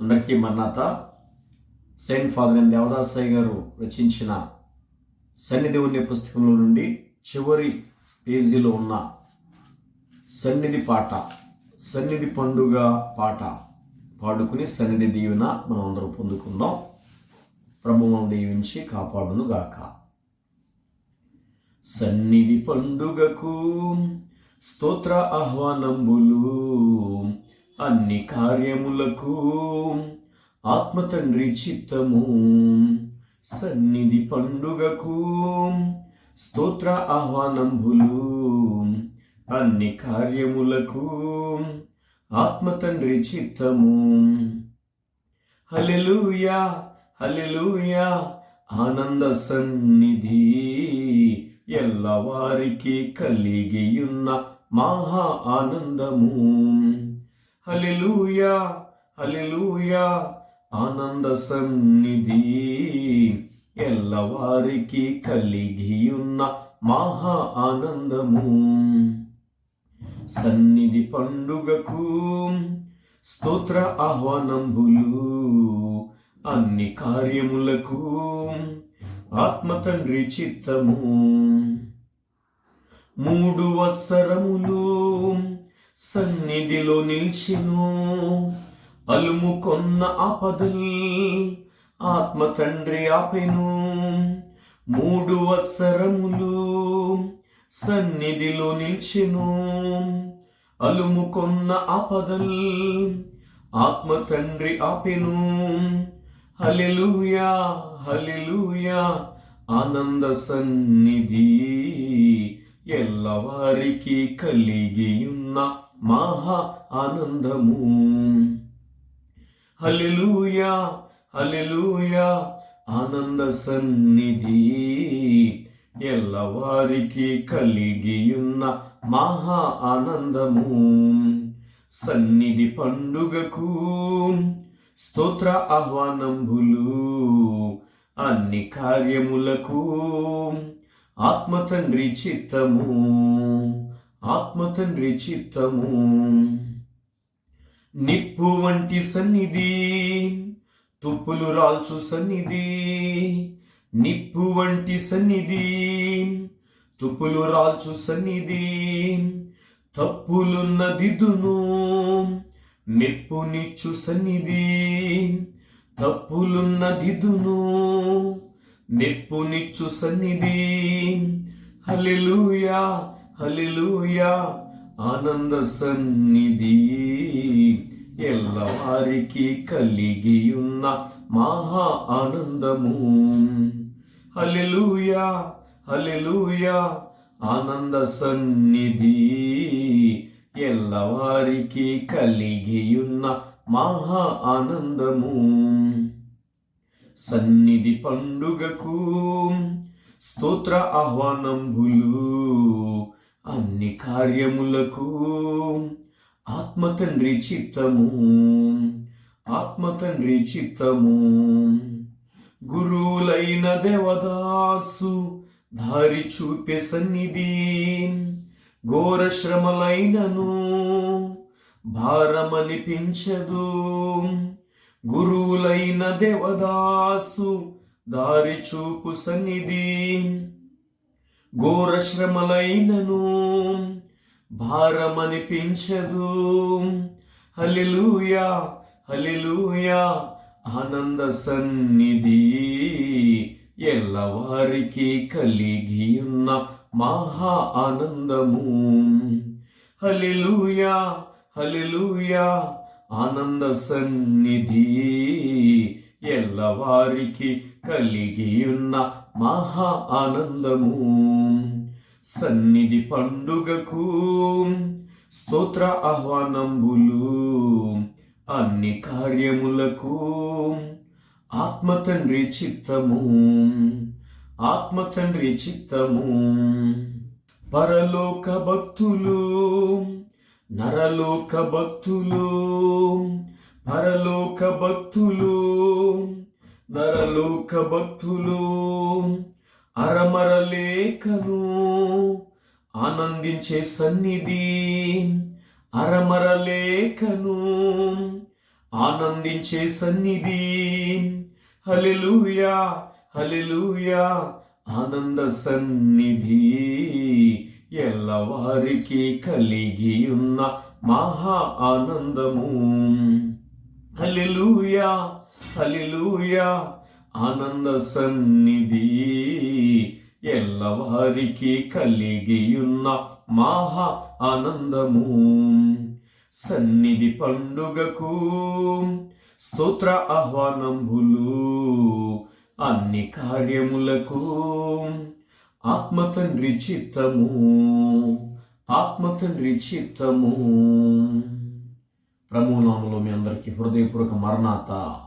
అందరికీ మన్నాత. Saint father Devadasayya గారు రచించిన సన్నిధి ఉండే పుస్తకంలో నుండి చివరి పేజీలో ఉన్న సన్నిధి పాట, సన్నిధి పండుగ పాట పాడుకుని సన్నిధి దీవెన మనం అందరం పొందుకుందాం. ప్రభువును దీవించి కాపాడును గాక. సన్నిధి పండుగకు స్తోత్ర ఆహ్వానంబులు, అన్ని కార్యములకు ఆత్మ తండ్రి చిత్తము. సన్నిధి పండుగకు స్తోత్ర ఆహ్వానంబులు, అన్ని కార్యములకు ఆత్మ తండ్రి చిత్తము. హల్లెలూయా హల్లెలూయా ఆనంద సన్నిధి, ఎల్లవారికి కలిగియున్న మహా ఆనందము. హల్లెలూయా హల్లెలూయా ఆనంద సన్నిధి, ఎల్లవారికి కలిగియున్న మహా ఆనందము. సన్నిధి పండుగకు స్తోత్ర ఆహ్వానంబులు, అన్ని కార్యములకు ఆత్మ తండ్రి చిత్తము. 3 వత్సరములు సన్నిధిలో నిల్చెను, అలుముకొన్న ఆపదల్ ఆత్మ తండ్రి ఆపెను. 3 వత్సరములు సన్నిధిలో నిల్చెను, అలుముకొన్న ఆపదల్ ఆత్మ తండ్రి ఆపెను. హల్లెలూయా హల్లెలూయా ఆనంద సన్నిధి, ఎల్లవారికి కలిగియున్న మహా ఆనందము. హల్లెలూయా హల్లెలూయా ఆనంద సన్నిధి, ఎల్లవారికి కలిగియున్న మహా ఆనందము. సన్నిధి పండుగకు స్తోత్ర ఆహ్వానంబులు, అన్ని కార్యములకు ఆత్మ తండ్రి చిత్తము. ఆత్మ తండ్రి చిత్తము. నిప్పు వంటి సన్నిధి, తుప్పులు రాల్చు సన్నిధి. నిప్పు వంటి సన్నిధి, తుప్పులు రాల్చు సన్నిధి. తప్పులున్న దిద్దును మెప్పునిచ్చు సన్నిధి. తప్పులున్న దిద్దును మెప్పునిచ్చు సన్నిధి. హల్లెలూయా హల్లెలూయా ఆనంద సన్నిధి, ఎల్లవారికి కలిగియున్న మహా ఆనందము. హల్లెలూయా హల్లెలూయా ఆనంద సన్నిధి, ఎల్లవారికి కలిగియున్న మహా ఆనందము. సన్నిధి పండుగకు స్తోత్ర ఆహ్వానంబులు, అన్ని కార్యములకు ఆత్మ తండ్రి చిత్తము. ఆత్మ తండ్రి చిత్తము. గురువులైన దేవదాసు దారి చూపే సన్నిధి, ఘోర శ్రమలైనను భారమనిపించదు. గురువులైన దేవదాసు దారి చూపు సన్నిధి, ఘోర శ్రమలైనను భారమనిపించదు. హల్లెలూయా హల్లెలూయా ఆనంద సన్నిధి, ఎల్లవారికి కలిగియున్న మహా ఆనందము. హల్లెలూయా హల్లెలూయా ఆనంద సన్నిధి, ఎల్లవారికి కలిగియున్న మహా ఆనందము. సన్నిధి పండుగకు స్తోత్ర ఆహ్వానంబులు, అన్ని కార్యములకు ఆత్మ తండ్రి చిత్తము. ఆత్మ తండ్రి చిత్తము. పరలోక భక్తులు నరలోక భక్తులు, పరలోక భక్తులు నరలోక భక్తులు అరమరలేఖను ఆనందించే సన్నిధి, అరమరలేఖను ఆనందించే సన్నిధి. హల్లెలూయా హల్లెలూయా ఆనంద సన్నిధి, ఎల్లవారికి కలిగి ఉన్న మహా ఆనందము. హల్లెలూయా హల్లెలూయా ఆనంద సన్నిధి, ఎల్లవారికి కలిగి ఉన్న మహా ఆనందము. సన్నిధి పండుగకు స్తోత్ర ఆహ్వానంబులు, అన్ని కార్యములకు ఆత్మ తండ్రి చిత్తము, ఆత్మ తండ్రి చిత్తము. ప్రభునామములో మీ అందరికీ హృదయపూర్వక మరణాత.